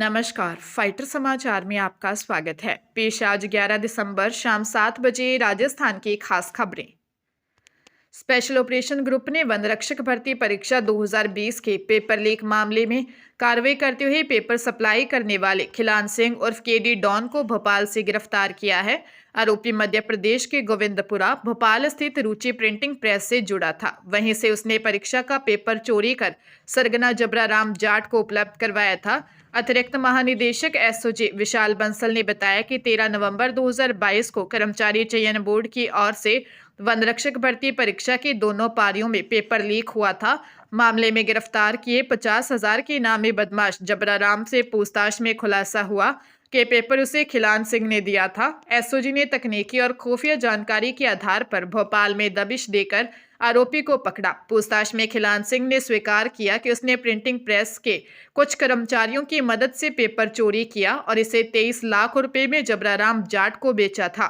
नमस्कार, फाइटर समाचार में आपका स्वागत है। पेश आज 11 दिसंबर शाम 7 बजे राजस्थान की खास खबरें। स्पेशल ऑपरेशन ग्रुप ने वन रक्षक भर्ती परीक्षा 2020 के पेपर लीक मामले में कार्रवाई करते हुए पेपर सप्लाई करने वाले खिलान सिंह उर्फ केडी डॉन को भोपाल से गिरफ्तार किया है। आरोपी मध्य प्रदेश के गोविंदपुरा भोपाल स्थित रुचि प्रिंटिंग प्रेस से जुड़ा था। वहीं से उसने परीक्षा का पेपर चोरी कर सरगना जबरा राम जाट को उपलब्ध करवाया था। अतिरिक्त महानिदेशक एसओजी विशाल बंसल ने बताया कि 13 नवंबर 2022 को कर्मचारी चयन बोर्ड की ओर से वन रक्षक भर्ती परीक्षा की दोनों पारियों में पेपर लीक हुआ था। मामले में गिरफ्तार किए 50,000 के इनामी बदमाश जबरा राम से पूछताछ में खुलासा हुआ कि पेपर उसे खिलान सिंह ने दिया था। एसओजी ने तकनीकी और खुफिया जानकारी के आधार पर भोपाल में दबिश देकर आरोपी को पकड़ा। पूछताछ में खिलान सिंह ने स्वीकार किया कि उसने प्रिंटिंग प्रेस के कुछ कर्मचारियों की मदद से पेपर चोरी किया और इसे 23 लाख रुपए में जबरा राम जाट को बेचा था।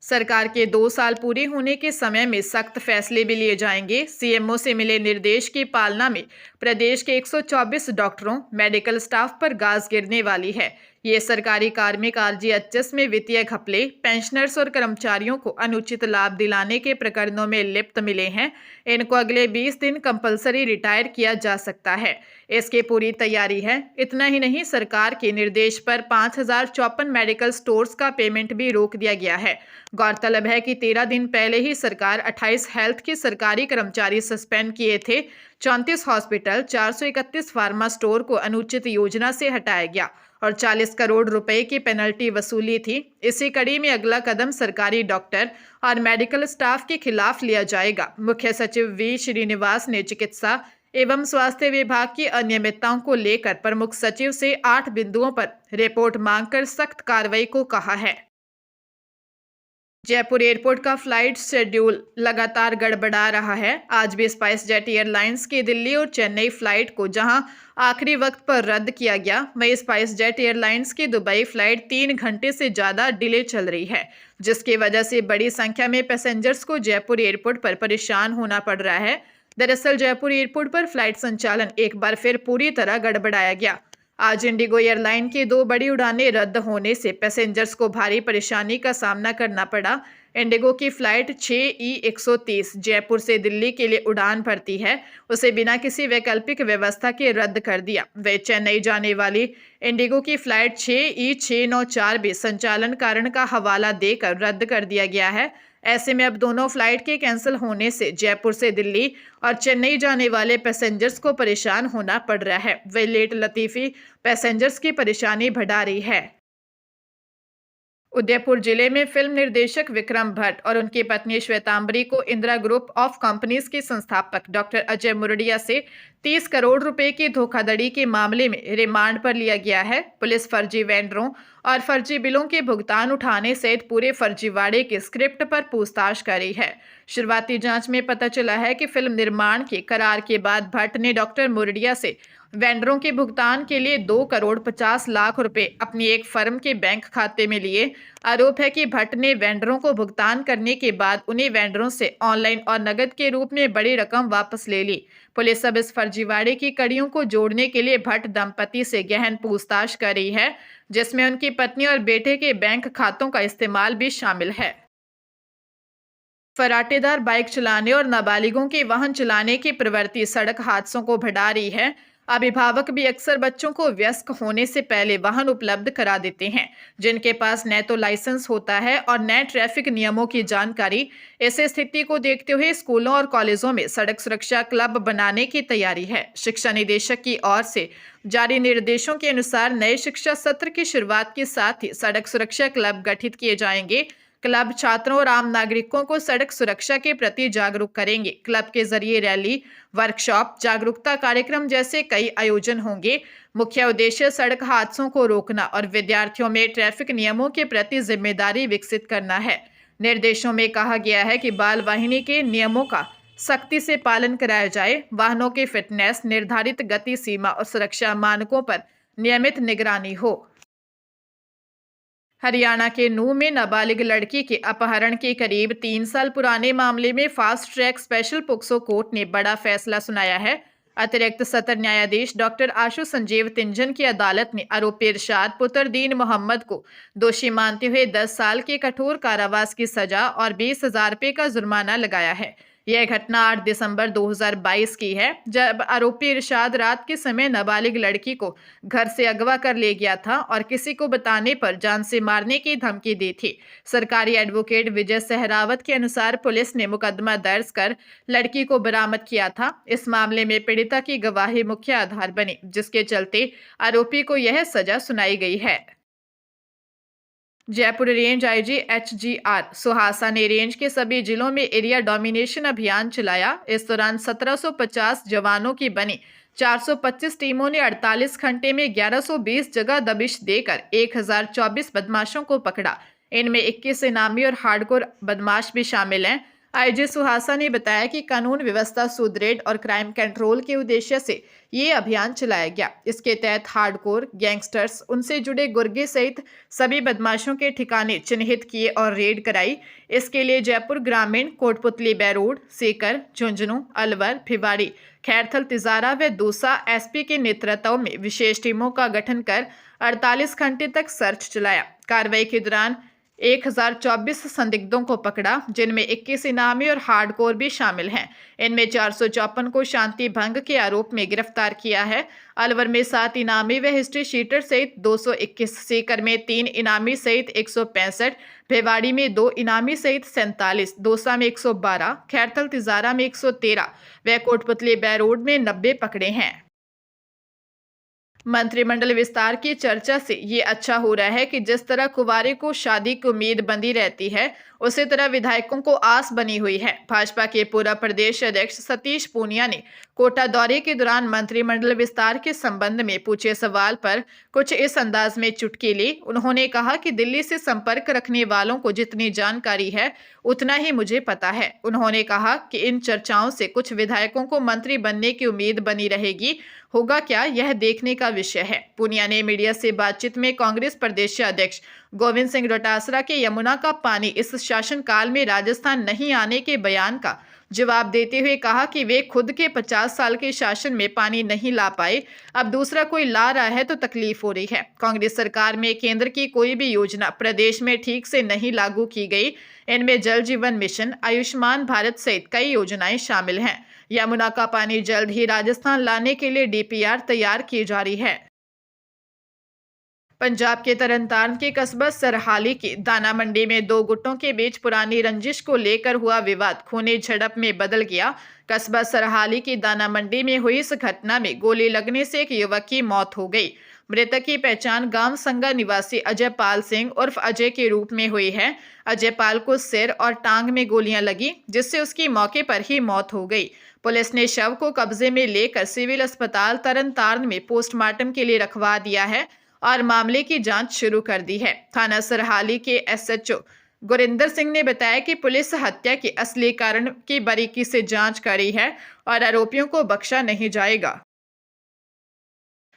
सरकार के 2 साल पूरे होने के समय में सख्त फैसले भी लिए जाएंगे। सीएमओ से मिले निर्देश की पालना में प्रदेश के 124 डॉक्टरों मेडिकल स्टाफ पर गाज गिरने वाली है। ये सरकारी कार्मिक आरजीएचएस में वित्तीय घपले, पेंशनर्स और कर्मचारियों को अनुचित लाभ दिलाने के प्रकरणों में लिप्त मिले हैं। इनको अगले 20 दिन कंपलसरी रिटायर किया जा सकता है। इसकी पूरी तैयारी है। इतना ही नहीं, सरकार के निर्देश पर 5054 मेडिकल स्टोर्स का पेमेंट भी रोक दिया गया है। गौरतलब है कि 13 दिन पहले ही सरकार 28 हेल्थ के सरकारी कर्मचारी सस्पेंड किए थे। 34 हॉस्पिटल, 431 फार्मा स्टोर को अनुचित योजना से हटाया गया और 40 करोड़ रुपए की पेनल्टी वसूली थी। इसी कड़ी में अगला कदम सरकारी डॉक्टर और मेडिकल स्टाफ के खिलाफ लिया जाएगा। मुख्य सचिव वी श्रीनिवास ने चिकित्सा एवं स्वास्थ्य विभाग की अनियमितताओं को लेकर प्रमुख सचिव से 8 बिंदुओं पर रिपोर्ट मांगकर सख्त कार्रवाई को कहा है। जयपुर एयरपोर्ट का फ्लाइट शेड्यूल लगातार गड़बड़ा रहा है। आज भी स्पाइस जेट एयरलाइंस की दिल्ली और चेन्नई फ्लाइट को जहां आखिरी वक्त पर रद्द किया गया, वहीं स्पाइस जेट एयरलाइंस की दुबई फ्लाइट 3 घंटे से ज़्यादा डिले चल रही है, जिसकी वजह से बड़ी संख्या में पैसेंजर्स को जयपुर एयरपोर्ट पर परेशान होना पड़ रहा है। दरअसल जयपुर एयरपोर्ट पर फ्लाइट संचालन एक बार फिर पूरी तरह गड़बड़ाया गया। आज इंडिगो एयरलाइन की 2 बड़ी उड़ानें रद्द होने से पैसेंजर्स को भारी परेशानी का सामना करना पड़ा। इंडिगो की फ्लाइट 6E130 जयपुर से दिल्ली के लिए उड़ान भरती है, उसे बिना किसी वैकल्पिक व्यवस्था के रद्द कर दिया। वे चेन्नई जाने वाली इंडिगो की फ्लाइट 6E694 भी संचालन कारण का हवाला देकर रद्द कर दिया गया है। ऐसे में अब दोनों फ्लाइट के कैंसिल होने से जयपुर से दिल्ली और चेन्नई जाने वाले पैसेंजर्स को परेशान होना पड़ रहा है। वे लेट लतीफी पैसेंजर्स की परेशानी बढ़ा रही है। उदयपुर जिले में फिल्म निर्देशक विक्रम भट्ट और उनकी पत्नी श्वेतांबरी को इंदिरा ग्रुप ऑफ कंपनीज के संस्थापक डॉक्टर अजय मुरडिया से 30 करोड़ रुपए की धोखाधड़ी के मामले में रिमांड पर लिया गया है। पुलिस फर्जी वेंडरों और फर्जी बिलों के भुगतान उठाने सहित पूरे फर्जीवाड़े के स्क्रिप्ट पर पूछताछ कर रही है। शुरुआती जांच में पता चला है कि फिल्म निर्माण के करार के बाद भट्ट ने डॉक्टर मुरडिया से वेंडरों के भुगतान के लिए 2 करोड़ 50 लाख रुपए अपनी एक फर्म के बैंक खाते में लिए। आरोप है कि भट्ट ने वेंडरों को भुगतान करने के बाद उन्हें वेंडरों से ऑनलाइन और नकद के रूप में बड़ी रकम वापस ले ली। पुलिस अब इस फर्जीवाड़े की कड़ियों को जोड़ने के लिए भट्ट दंपति से गहन पूछताछ कर रही है, जिसमें उनकी पत्नी और बेटे के बैंक खातों का इस्तेमाल भी शामिल है। फराटेदार बाइक चलाने और नाबालिगों के वाहन चलाने की प्रवृत्ति सड़क हादसों को बढ़ा रही है। अभिभावक भी अक्सर बच्चों को वयस्क होने से पहले वाहन उपलब्ध करा देते हैं, जिनके पास न तो लाइसेंस होता है और न ट्रैफिक नियमों की जानकारी। इस स्थिति को देखते हुए स्कूलों और कॉलेजों में सड़क सुरक्षा क्लब बनाने की तैयारी है। शिक्षा निदेशक की ओर से जारी निर्देशों के अनुसार नए शिक्षा सत्र की शुरुआत के साथ ही सड़क सुरक्षा क्लब गठित किए जाएंगे। क्लब छात्रों और आम नागरिकों को सड़क सुरक्षा के प्रति जागरूक करेंगे। क्लब के जरिए रैली, वर्कशॉप, जागरूकता कार्यक्रम जैसे कई आयोजन होंगे। मुख्य उद्देश्य सड़क हादसों को रोकना और विद्यार्थियों में ट्रैफिक नियमों के प्रति जिम्मेदारी विकसित करना है। निर्देशों में कहा गया है कि बाल वाहिनी के नियमों का सख्ती से पालन कराया जाए। वाहनों की फिटनेस, निर्धारित गति सीमा और सुरक्षा मानकों पर नियमित निगरानी हो। हरियाणा के नूंह में नाबालिग लड़की के अपहरण के करीब 3 साल पुराने मामले में fast track special POCSO court ने बड़ा फैसला सुनाया है। अतिरिक्त सत्र न्यायाधीश डॉक्टर आशु संजीव तिंजन की अदालत ने आरोपी इरशाद पुत्र दीन मोहम्मद को दोषी मानते हुए 10 साल के कठोर कारावास की सजा और 20,000 रुपये का जुर्माना लगाया है। यह घटना 8 दिसंबर 2022 की है, जब आरोपी इरशाद रात के समय नाबालिग लड़की को घर से अगवा कर ले गया था और किसी को बताने पर जान से मारने की धमकी दी थी। सरकारी एडवोकेट विजय सहरावत के अनुसार पुलिस ने मुकदमा दर्ज कर लड़की को बरामद किया था। इस मामले में पीड़िता की गवाही मुख्य आधार बनी, जिसके चलते आरोपी को यह सजा सुनाई गई है। Jaipur range IG HGR Suhasa ने रेंज के सभी जिलों में एरिया डोमिनेशन अभियान चलाया। इस दौरान 1750 जवानों की बनी 425 टीमों ने 48 घंटे में 1120 जगह दबिश देकर 1024 बदमाशों को पकड़ा। इनमें 21 इनामी और हार्डकोर बदमाश भी शामिल हैं। आईजी सुहासा ने बताया कि कानून व्यवस्था सुदृढ़ और क्राइम कंट्रोल के उद्देश्य से ये अभियान चलाया गया। इसके तहत हार्डकोर गैंगस्टर्स, उनसे जुड़े गुर्गे सहित सभी बदमाशों के ठिकाने चिन्हित किए और रेड कराई। इसके लिए जयपुर ग्रामीण, कोटपुतली बैरोड, सीकर, झुंझुनू, अलवर, भिवाड़ी, खैरथल, तिजारा व दूसा SP के नेतृत्व में विशेष टीमों का गठन कर 48 घंटे तक सर्च चलाया। कार्रवाई के दौरान 1024 संदिग्धों को पकड़ा, जिनमें 21 इनामी और हार्डकोर भी शामिल हैं। इनमें 454 को शांति भंग के आरोप में गिरफ्तार किया है। अलवर में 7 इनामी व हिस्ट्री शीटर सहित 221, सीकर में 3 इनामी सहित 165, भिवाड़ी में 2 इनामी सहित 47, दौसा में 112, खैरथल तिजारा में 113 व कोटपुतली बैरोड में 90 पकड़े हैं। मंत्रिमंडल विस्तार की चर्चा से ये अच्छा हो रहा है कि जिस तरह कुंवारे को शादी की उम्मीद बंधी रहती है, उसी तरह विधायकों को आस बनी हुई है। भाजपा के पूर्व प्रदेश अध्यक्ष सतीश पूनिया ने कोटा दौरे के दौरान मंत्रिमंडल विस्तार के संबंध में पूछे सवाल पर कुछ इस अंदाज में चुटकी ली। उन्होंने कहा कि दिल्ली से संपर्क रखने वालों को जितनी जानकारी है उतना ही मुझे पता है। उन्होंने कहा कि इन चर्चाओं से कुछ विधायकों को मंत्री बनने की उम्मीद बनी रहेगी, होगा क्या यह देखने का विषय है। पूनिया ने मीडिया से बातचीत में कांग्रेस प्रदेश अध्यक्ष गोविंद सिंह डोटासरा के यमुना का पानी इस शासनकाल में राजस्थान नहीं आने के बयान का जवाब देते हुए कहा कि वे खुद के 50 साल के शासन में पानी नहीं ला पाए, अब दूसरा कोई ला रहा है तो तकलीफ हो रही है। कांग्रेस सरकार में केंद्र की कोई भी योजना प्रदेश में ठीक से नहीं लागू की गई। इनमें जल जीवन मिशन, आयुष्मान भारत सहित कई योजनाएं शामिल हैं। यमुना का पानी जल्द ही राजस्थान लाने के लिए DPR तैयार की जा रही है। पंजाब के तरनतारन के कस्बा सरहाली की दाना मंडी में 2 गुटों के बीच पुरानी रंजिश को लेकर हुआ विवाद खूनी झड़प में बदल गया। कस्बा सरहाली की दाना मंडी में हुई इस घटना में गोली लगने से एक युवक की मौत हो गई। मृतक की पहचान गांव संगा निवासी अजय पाल सिंह उर्फ अजय के रूप में हुई है। अजय पाल को सिर और टांग में गोलियां लगी, जिससे उसकी मौके पर ही मौत हो गई। पुलिस ने शव को कब्जे में लेकर सिविल अस्पताल तरनतारन में पोस्टमार्टम के लिए रखवा दिया है और मामले की जांच शुरू कर दी है। थाना सरहाली के SHO गुरिंदर सिंह ने बताया कि पुलिस हत्या के असली कारण की बारीकी से जांच कर रही है और आरोपियों को बख्शा नहीं जाएगा।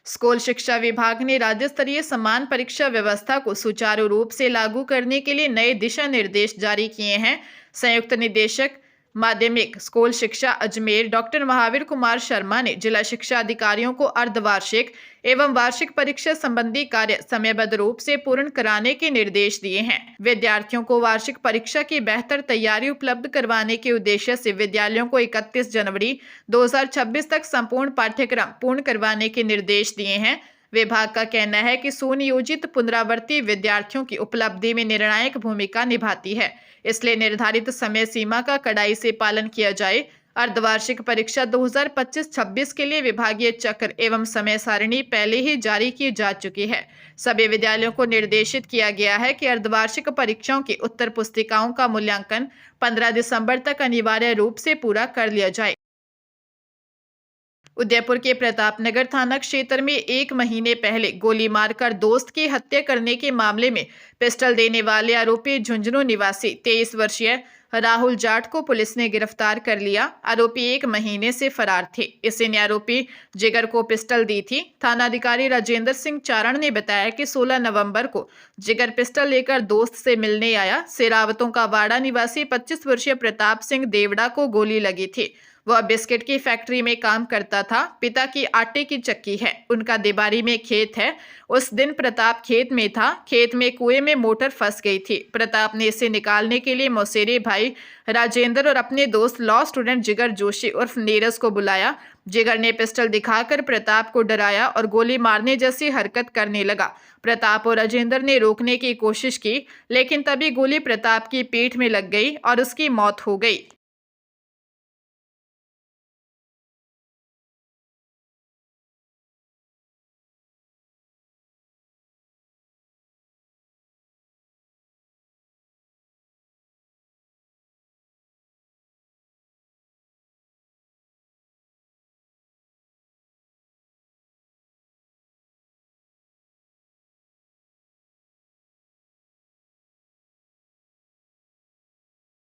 स्कूल शिक्षा विभाग ने राज्य स्तरीय समान परीक्षा व्यवस्था को सुचारू रूप से लागू करने के लिए नए दिशा निर्देश जारी किए हैं। संयुक्त निदेशक माध्यमिक स्कूल शिक्षा अजमेर डॉक्टर महावीर कुमार शर्मा ने जिला शिक्षा अधिकारियों को अर्धवार्षिक एवं वार्षिक परीक्षा संबंधी कार्य समयबद्ध रूप से पूर्ण कराने के निर्देश दिए हैं। विद्यार्थियों को वार्षिक परीक्षा की बेहतर तैयारी उपलब्ध करवाने के उद्देश्य से विद्यालयों को 31 जनवरी 2026 तक संपूर्ण पाठ्यक्रम पूर्ण करवाने के निर्देश दिए हैं। विभाग का कहना है कि सुनियोजित पुनरावृत्ति विद्यार्थियों की उपलब्धि में निर्णायक भूमिका निभाती है, इसलिए निर्धारित समय सीमा का कड़ाई से पालन किया जाए। अर्धवार्षिक परीक्षा 2025-26 के लिए विभागीय चक्र एवं समय सारिणी पहले ही जारी की जा चुकी है। सभी विद्यालयों को निर्देशित किया गया है कि अर्धवार्षिक परीक्षाओं की उत्तर पुस्तिकाओं का मूल्यांकन 15 दिसंबर तक अनिवार्य रूप से पूरा कर लिया जाए। उदयपुर के प्रतापनगर थाना क्षेत्र में 1 महीने पहले गोली मारकर दोस्त की हत्या करने के मामले में पिस्टल देने वाले आरोपी झुंझुनू निवासी 23 वर्षीय राहुल जाट को पुलिस ने गिरफ्तार कर लिया। आरोपी 1 महीने से फरार थे। इसी ने आरोपी जिगर को पिस्टल दी थी। थानाधिकारी राजेंद्र सिंह चारण ने बताया कि 16 नवंबर को जिगर पिस्टल लेकर दोस्त से मिलने आया। सेरावतों का वाड़ा निवासी 25 वर्षीय प्रताप सिंह देवड़ा को गोली लगी थी। वह बिस्किट की फैक्ट्री में काम करता था। पिता की आटे की चक्की है, उनका देबारी में खेत है। उस दिन प्रताप खेत में था। खेत में कुएं में मोटर फंस गई थी। प्रताप ने इसे निकालने के लिए मौसेरे भाई राजेंद्र और अपने दोस्त लॉ स्टूडेंट जिगर जोशी उर्फ नीरज को बुलाया। जिगर ने पिस्टल दिखाकर प्रताप को डराया और गोली मारने जैसी हरकत करने लगा। प्रताप और राजेंद्र ने रोकने की कोशिश की, लेकिन तभी गोली प्रताप की पीठ में लग गई और उसकी मौत हो गई।